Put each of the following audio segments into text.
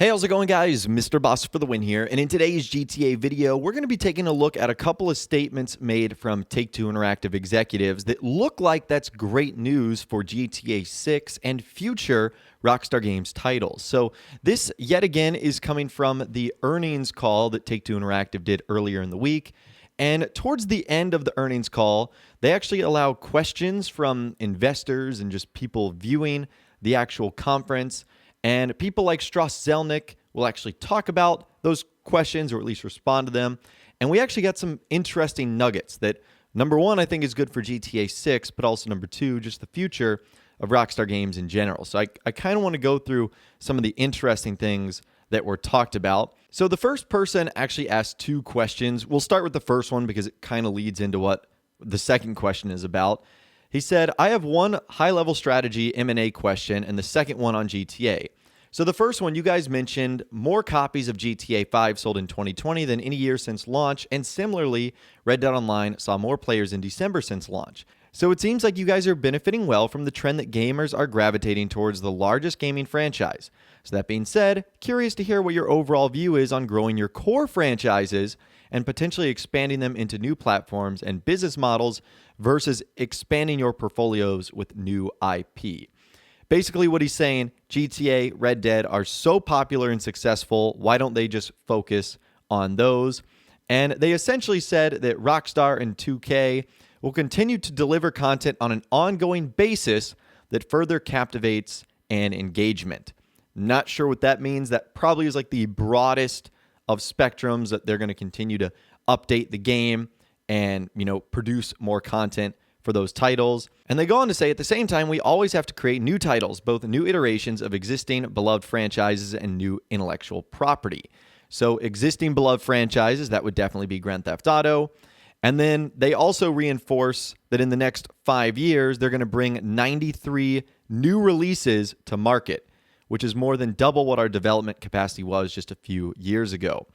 Hey, how's it going, guys? Mr. Boss for the win here, and in today's GTA video, we're going to be taking a look at a couple of statements made from Take-Two Interactive executives that look like that's great news for GTA 6 and future Rockstar Games titles. So this, yet again, is coming from the earnings call that Take-Two Interactive did earlier in the week, and towards the end of the earnings call, they actually allow questions from investors and just people viewing the actual conference. And people like Strauss Zelnick will actually talk about those questions or at least respond to them. And we actually got some interesting nuggets that, number one, I think is good for GTA 6, but also number two, just the future of Rockstar Games in general. So I kind of want to go through some of the interesting things that were talked about. So the first person actually asked two questions. We'll start with the first one because it kind of leads into what the second question is about. He said, I have one high-level strategy M&A question and the second one on GTA. So the first one, you guys mentioned more copies of GTA 5 sold in 2020 than any year since launch, and similarly, Red Dead Online saw more players in December since launch. So it seems like you guys are benefiting well from the trend that gamers are gravitating towards the largest gaming franchise. So that being said, curious to hear what your overall view is on growing your core franchises and potentially expanding them into new platforms and business models versus expanding your portfolios with new IP. Basically what he's saying, GTA, Red Dead are so popular and successful, why don't they just focus on those? And they essentially said that Rockstar and 2K will continue to deliver content on an ongoing basis that further captivates and engagement. Not sure what that means. That probably is like the broadest of spectrums, that they're going to continue to update the game and, produce more content for those titles. And they go on to say, at the same time, we always have to create new titles, both new iterations of existing beloved franchises and new intellectual property. So existing beloved franchises, that would definitely be Grand Theft Auto. And then they also reinforce that in the next 5 years, they're going to bring 93 new releases to market, which is more than double what our development capacity was just a few years ago.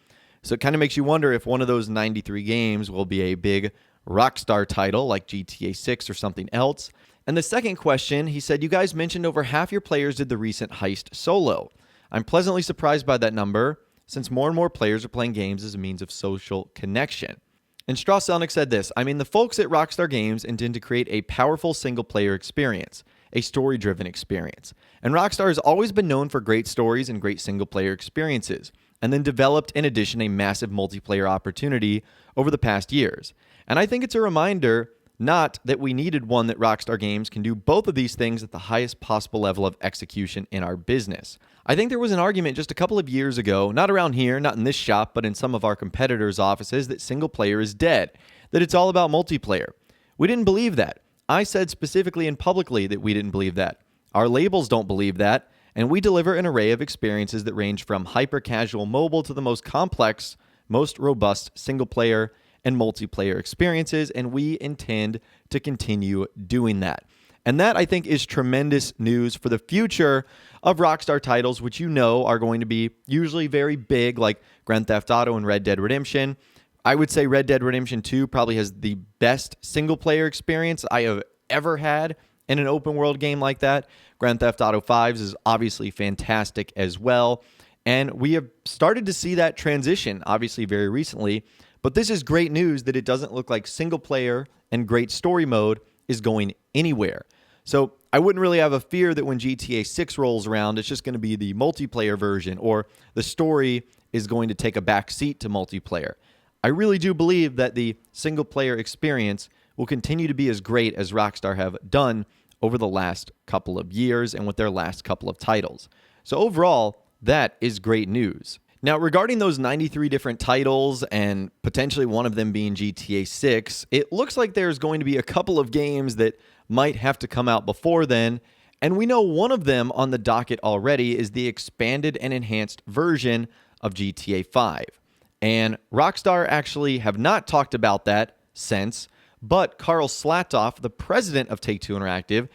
So it kind of makes you wonder if one of those 93 games will be a big Rockstar title like GTA 6 or something else. And the second question, he said, you guys mentioned over half your players did the recent heist solo. I'm pleasantly surprised by that number, since more and more players are playing games as a means of social connection. And Strauss Zelnick said this, the folks at Rockstar Games intend to create a powerful single-player experience, a story-driven experience. And Rockstar has always been known for great stories and great single-player experiences, and then developed, in addition, a massive multiplayer opportunity over the past years. And I think it's a reminder, not that we needed one, that Rockstar Games can do both of these things at the highest possible level of execution in our business. I think there was an argument just a couple of years ago, not around here, not in this shop, but in some of our competitors' offices, that single player is dead, that it's all about multiplayer. We didn't believe that. I said specifically and publicly that we didn't believe that. Our labels don't believe that, and we deliver an array of experiences that range from hyper-casual mobile to the most complex, most robust single-player and multiplayer experiences, and we intend to continue doing that. And that, I think, is tremendous news for the future of Rockstar titles, which are going to be usually very big, like Grand Theft Auto and Red Dead Redemption. I would say Red Dead Redemption 2 probably has the best single-player experience I have ever had in an open-world game like that. Grand Theft Auto 5 is obviously fantastic as well. And we have started to see that transition, obviously, very recently. But this is great news that it doesn't look like single-player and great story mode is going anywhere. So I wouldn't really have a fear that when GTA 6 rolls around, it's just going to be the multiplayer version, or the story is going to take a back seat to multiplayer. I really do believe that the single-player experience will continue to be as great as Rockstar have done over the last couple of years and with their last couple of titles. So overall, that is great news. Now, regarding those 93 different titles and potentially one of them being GTA 6, it looks like there's going to be a couple of games that might have to come out before then, and we know one of them on the docket already is the expanded and enhanced version of GTA 5. And Rockstar actually have not talked about that since, but Karl Slatoff, the president of Take-Two Interactive,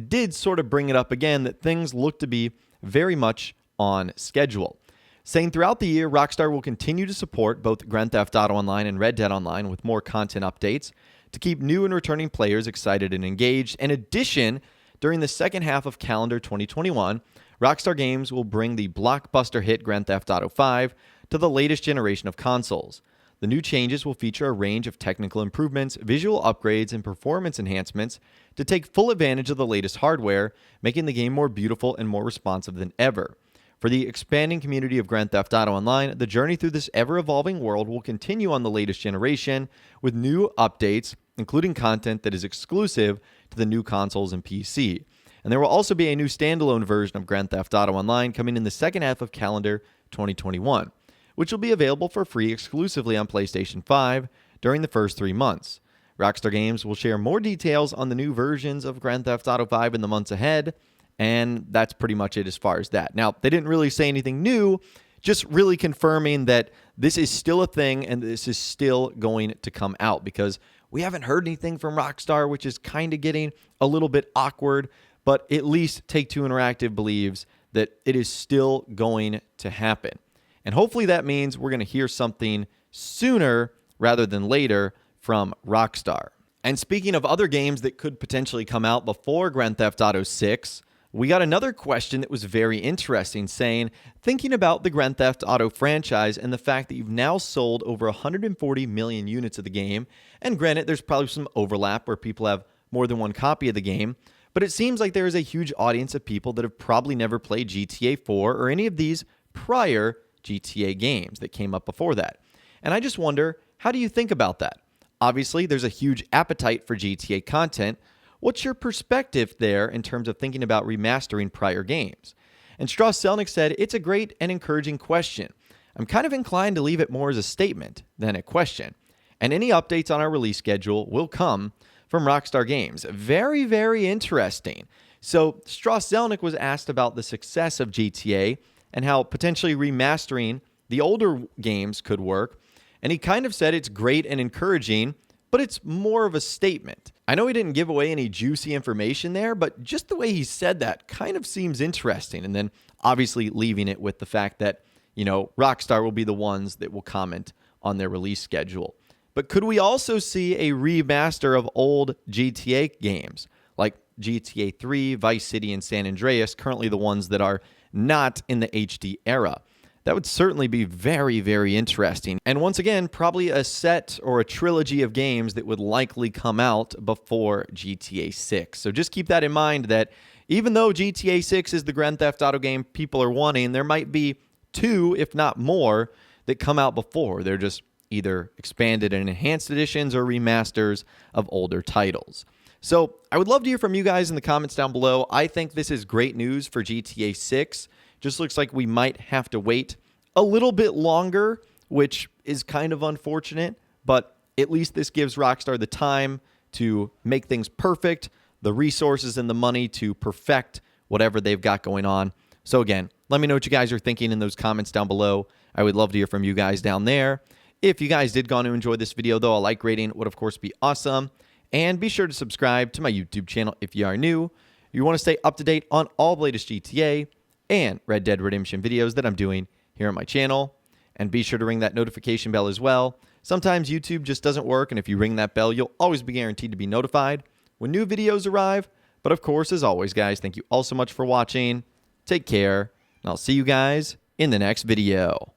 did sort of bring it up again that things look to be very much on schedule, saying throughout the year, Rockstar will continue to support both Grand Theft Auto Online and Red Dead Online with more content updates to keep new and returning players excited and engaged. In addition, during the second half of calendar 2021, Rockstar Games will bring the blockbuster hit Grand Theft Auto 5 to the latest generation of consoles. The new changes will feature a range of technical improvements, visual upgrades, and performance enhancements to take full advantage of the latest hardware, making the game more beautiful and more responsive than ever. For the expanding community of Grand Theft Auto Online, the journey through this ever-evolving world will continue on the latest generation with new updates, including content that is exclusive to the new consoles and PC. And there will also be a new standalone version of Grand Theft Auto Online coming in the second half of calendar 2021, which will be available for free exclusively on PlayStation 5 during the first 3 months. Rockstar Games will share more details on the new versions of Grand Theft Auto 5 in the months ahead, and that's pretty much it as far as that. Now, they didn't really say anything new, just really confirming that this is still a thing and this is still going to come out, because we haven't heard anything from Rockstar, which is kind of getting a little bit awkward, but at least Take-Two Interactive believes that it is still going to happen. And hopefully that means we're going to hear something sooner rather than later from Rockstar. And speaking of other games that could potentially come out before Grand Theft Auto 6, we got another question that was very interesting, saying, thinking about the Grand Theft Auto franchise and the fact that you've now sold over 140 million units of the game, and granted, there's probably some overlap where people have more than one copy of the game, but it seems like there is a huge audience of people that have probably never played GTA 4 or any of these prior GTA games that came up before that. And I just wonder, how do you think about that? Obviously, there's a huge appetite for GTA content. What's your perspective there in terms of thinking about remastering prior games? And Strauss Zelnick said, it's a great and encouraging question. I'm kind of inclined to leave it more as a statement than a question. And any updates on our release schedule will come from Rockstar Games. Very, very interesting. So Strauss Zelnick was asked about the success of GTA and how potentially remastering the older games could work. And he kind of said it's great and encouraging, but it's more of a statement. I know he didn't give away any juicy information there, but just the way he said that kind of seems interesting. And then obviously leaving it with the fact that, Rockstar will be the ones that will comment on their release schedule. But could we also see a remaster of old GTA games like GTA 3, Vice City, and San Andreas, currently the ones that are not in the HD era? That would certainly be very, very interesting. And once again, probably a set or a trilogy of games that would likely come out before GTA 6. So just keep that in mind, that even though GTA 6 is the Grand Theft Auto game people are wanting, there might be 2, if not more, that come out before. They're just either expanded and enhanced editions or remasters of older titles. So I would love to hear from you guys in the comments down below. I think this is great news for GTA 6. Just looks like we might have to wait a little bit longer, which is kind of unfortunate, but at least this gives Rockstar the time to make things perfect, the resources and the money to perfect whatever they've got going on. So again, let me know what you guys are thinking in those comments down below. I would love to hear from you guys down there. If you guys did go on to enjoy this video, though, a like rating would, of course, be awesome. And be sure to subscribe to my YouTube channel if you are new. You want to stay up to date on all the latest GTA and Red Dead Redemption videos that I'm doing here on my channel. And be sure to ring that notification bell as well. Sometimes YouTube just doesn't work, and if you ring that bell, you'll always be guaranteed to be notified when new videos arrive. But of course, as always, guys, thank you all so much for watching. Take care, and I'll see you guys in the next video.